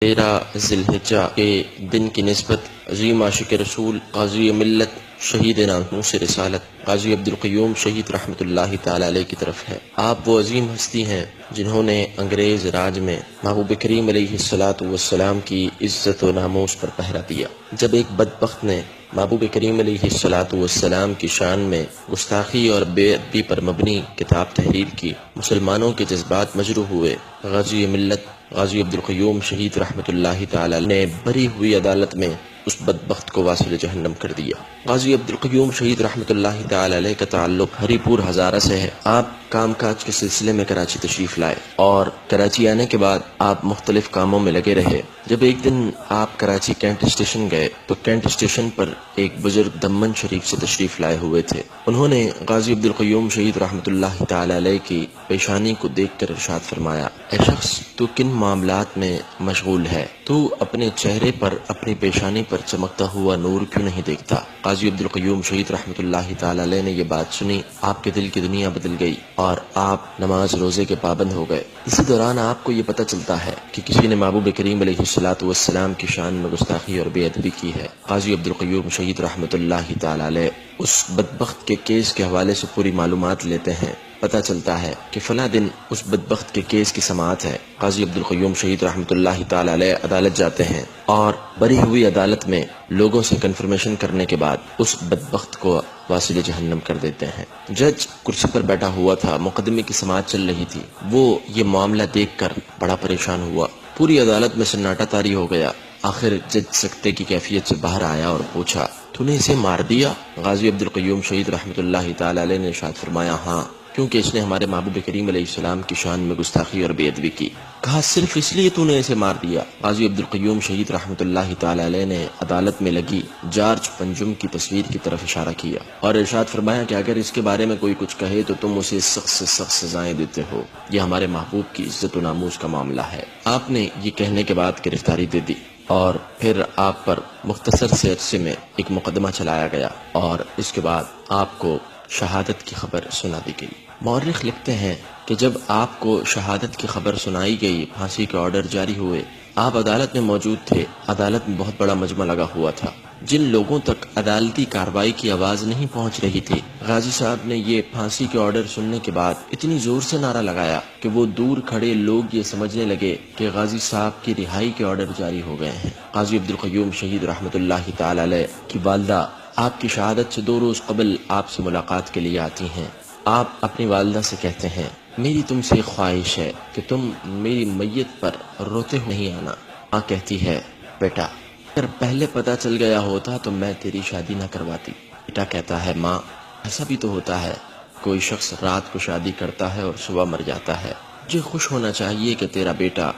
ذی الحجہ کے دن کی نسبت عظیم عاشق رسول غازی ملت شہید ناموس رسالت غازی عبدالقیوم شہید رحمۃ اللہ تعالی علیہ کی طرف ہے۔ آپ وہ عظیم ہستی ہیں جنہوں نے انگریز راج میں محبوب کریم علیہ الصلوۃ والسلام کی عزت و ناموس پر پہرا دیا۔ جب ایک بدبخت نے محبوب کریم علیہ الصلوۃ والسلام کی شان میں گستاخی اور بے ادبی پر مبنی کتاب تحریر کی، مسلمانوں کے جذبات مجروح ہوئے۔ غازی ملت غازی عبدالقیوم شہید رحمۃ اللہ تعالی نے بری ہوئی عدالت میں اس بدبخت کو واصل جہنم کر دیا۔ غازی عبدالقیوم شہید رحمۃ اللہ تعالی علیہ کا تعلق ہری پور ہزارہ سے ہے۔ آپ کام کاج کے سلسلے میں کراچی تشریف لائے اور کراچی آنے کے بعد آپ مختلف کاموں میں لگے رہے۔ جب ایک دن آپ کراچی کینٹ اسٹیشن گئے تو کینٹ اسٹیشن پر ایک بزرگ دمن شریف سے تشریف لائے ہوئے تھے۔ انہوں نے غازی عبدالقیوم شہید رحمۃ اللہ تعالی علیہ کی پیشانی کو دیکھ کر ارشاد فرمایا، اے شخص، تو کن معاملات میں مشغول ہے؟ تو اپنے چہرے پر اپنی پیشانی پر چمکتا ہوا نور کیوں نہیں دیکھتا؟ غازی عبدالقیوم شہید رحمۃ اللہ تعالی علیہ نے یہ بات سنی، آپ کے دل کی دنیا بدل گئی اور آپ نماز روزے کے پابند ہو گئے۔ اسی دوران آپ کو یہ پتہ چلتا ہے کہ کسی نے محبوب کریم علیہ الصلوۃ والسلام کی شان میں گستاخی اور بے ادبی کی ہے۔ غازی عبدالقیوم شہید رحمۃ اللہ تعالی علیہ اس بدبخت کے کیس کے حوالے سے پوری معلومات لیتے ہیں۔ پتہ چلتا ہے کہ فلاں دن اس بدبخت کے کیس کی سماعت ہے۔ غازی عبدالقیوم شہید رحمۃ اللہ تعالی علیہ عدالت جاتے ہیں اور بری ہوئی عدالت میں لوگوں سے کنفرمیشن کرنے کے بعد اس بدبخت کو واصل جہنم کر دیتے ہیں۔ جج کرسی پر بیٹھا ہوا تھا، مقدمے کی سماعت چل رہی تھی۔ وہ یہ معاملہ دیکھ کر بڑا پریشان ہوا۔ پوری عدالت میں سناٹا طاری ہو گیا۔ آخر جج سکتے کی کیفیت سے باہر آیا اور پوچھا، تو نے اسے مار دیا؟ غازی عبدالقیوم شہید رحمۃ اللہ تعالی علیہ نے ارشاد فرمایا، ہاں، کیونکہ اس نے ہمارے محبوب کریم علیہ السلام کی شان میں گستاخی اور بے ادبی کی۔ کہا، صرف اس لیے تو نے اسے مار دیا؟ غازی عبدالقیوم شہید رحمۃ اللہ تعالی علیہ نے عدالت میں لگی جارج پنجم کی تصویر کی طرف اشارہ کیا اور ارشاد فرمایا کہ اگر اس کے بارے میں کوئی کچھ کہے تو تم اسے سخت سے سخت سزائیں دیتے ہو۔ یہ ہمارے محبوب کی عزت و ناموس کا معاملہ ہے۔ آپ نے یہ کہنے کے بعد گرفتاری دے دی اور پھر آپ پر مختصر سے عرصے میں ایک مقدمہ چلایا گیا اور اس کے بعد آپ کو شہادت کی خبر سنا دی گئی۔ مورخ لکھتے ہیں کہ جب آپ کو شہادت کی خبر سنائی گئی، پھانسی کے آرڈر جاری ہوئے، آپ عدالت میں موجود تھے۔ عدالت میں بہت بڑا مجمع لگا ہوا تھا۔ جن لوگوں تک عدالتی کارروائی کی آواز نہیں پہنچ رہی تھی، غازی صاحب نے یہ پھانسی کے آرڈر سننے کے بعد اتنی زور سے نعرہ لگایا کہ وہ دور کھڑے لوگ یہ سمجھنے لگے کہ غازی صاحب کی رہائی کے آرڈر جاری ہو گئے ہیں۔ غازی عبدالقیوم شہید رحمۃ اللہ تعالی علیہ کی والدہ آپ کی شہادت سے 2 روز قبل آپ سے ملاقات کے لیے آتی ہیں۔ آپ اپنی والدہ سے کہتے ہیں، میری تم سے خواہش ہے کہ تم میری میت پر روتے ہوئے نہیں آنا۔ ماں کہتی ہے، بیٹا، اگر پہلے پتہ چل گیا ہوتا تو میں تیری شادی نہ کرواتی۔ بیٹا کہتا ہے، ماں، ایسا بھی تو ہوتا ہے، کوئی شخص رات کو شادی کرتا ہے اور صبح مر جاتا ہے۔ مجھے خوش ہونا چاہیے کہ تیرا بیٹا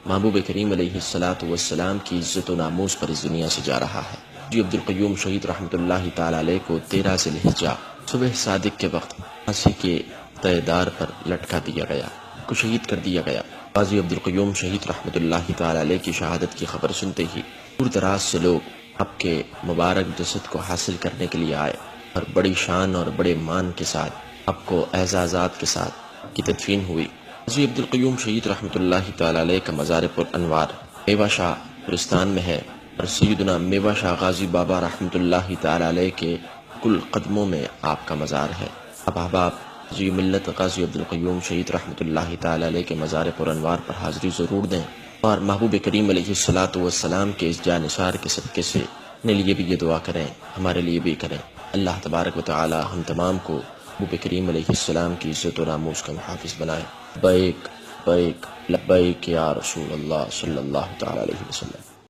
محبوب کریم علیہ الصلوۃ والسلام کی عزت و ناموس پر اس دنیا سے جا رہا ہے۔ جی عبدالقیوم شہید رحمۃ اللہ تعالی علیہ کو 13 ذی الحجہ صبح صادق کے وقت پھانسی کے تہدار پر لٹکا دیا گیا، کو شہید کر دیا گیا۔ غازی عبدالقیوم شہید رحمۃ اللہ تعالی علیہ کی شہادت کی خبر سنتے ہی دور دراز سے لوگ آپ کے مبارک جسد کو حاصل کرنے کے لیے آئے اور بڑی شان اور بڑے مان کے ساتھ آپ کو اعزازات کے ساتھ کی تدفین ہوئی۔ غازی عبدالقیوم شہید رحمۃ اللہ تعالی علیہ کا مزار پر انوار میوہ شاہ گلستان میں ہے اور سیدنا میوہ شاہ غازی بابا رحمۃ اللہ تعالی علیہ کے کل قدموں میں آپ کا مزار ہے۔ اب احباب، جی ملت غازی عبدالقیوم شہید رحمۃ اللہ تعالی علیہ کے مزار پر انوار پر حاضری ضرور دیں اور محبوب کریم علیہ الصلوۃ والسلام کے اس جانثار کے صدقے سے اپنے لیے بھی یہ دعا کریں، ہمارے لیے بھی کریں۔ اللہ تبارک و تعالی ہم تمام کو محبوب کریم علیہ السلام کی عزت و ناموس کا محافظ بنائے۔ بیک بیک لبیک یا رسول اللہ صلی اللہ تعالی علیہ وسلم۔